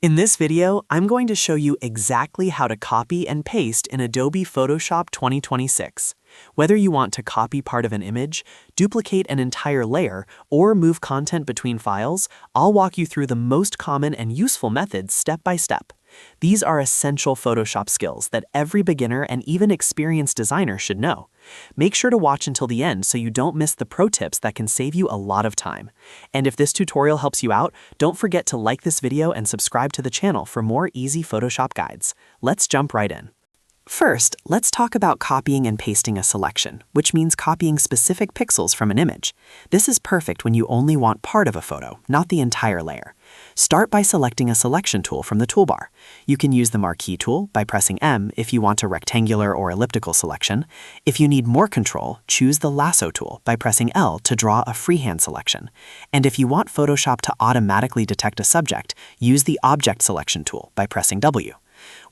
In this video, I'm going to show you exactly how to copy and paste in Adobe Photoshop 2026. Whether you want to copy part of an image, duplicate an entire layer, or move content between files, I'll walk you through the most common and useful methods step by step. These are essential Photoshop skills that every beginner and even experienced designer should know. Make sure to watch until the end so you don't miss the pro tips that can save you a lot of time. And if this tutorial helps you out, don't forget to like this video and subscribe to the channel for more easy Photoshop guides. Let's jump right in. First, let's talk about copying and pasting a selection, which means copying specific pixels from an image. This is perfect when you only want part of a photo, not the entire layer. Start by selecting a selection tool from the toolbar. You can use the marquee tool by pressing M if you want a rectangular or elliptical selection. If you need more control, choose the lasso tool by pressing L to draw a freehand selection. And if you want Photoshop to automatically detect a subject, use the object selection tool by pressing W.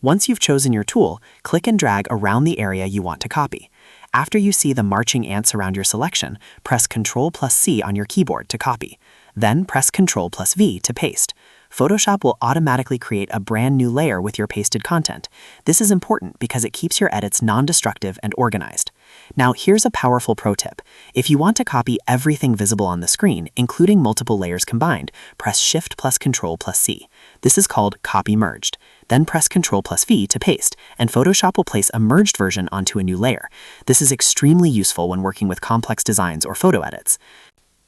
Once you've chosen your tool, click and drag around the area you want to copy. After you see the marching ants around your selection, press Ctrl+C on your keyboard to copy. Then press Ctrl+V to paste. Photoshop will automatically create a brand new layer with your pasted content. This is important because it keeps your edits non-destructive and organized. Now here's a powerful pro tip. If you want to copy everything visible on the screen, including multiple layers combined, press Shift plus Ctrl+C. This is called Copy Merged. Then press Ctrl+V to paste, and Photoshop will place a merged version onto a new layer. This is extremely useful when working with complex designs or photo edits.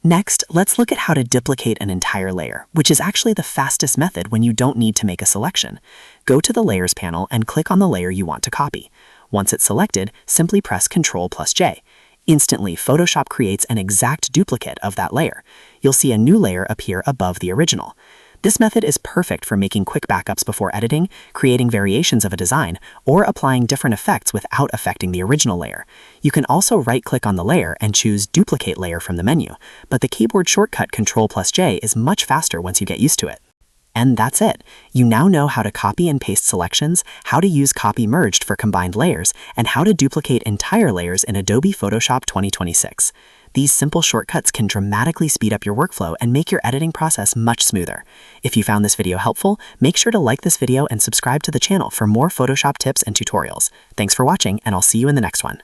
Next, let's look at how to duplicate an entire layer, which is actually the fastest method when you don't need to make a selection. Go to the Layers panel and click on the layer you want to copy. Once it's selected, simply press Ctrl+J. Instantly, Photoshop creates an exact duplicate of that layer. You'll see a new layer appear above the original. This method is perfect for making quick backups before editing, creating variations of a design, or applying different effects without affecting the original layer. You can also right-click on the layer and choose Duplicate Layer from the menu, but the keyboard shortcut Ctrl+J is much faster once you get used to it. And that's it. You now know how to copy and paste selections, how to use Copy Merged for combined layers, and how to duplicate entire layers in Adobe Photoshop 2026. These simple shortcuts can dramatically speed up your workflow and make your editing process much smoother. If you found this video helpful, make sure to like this video and subscribe to the channel for more Photoshop tips and tutorials. Thanks for watching, and I'll see you in the next one.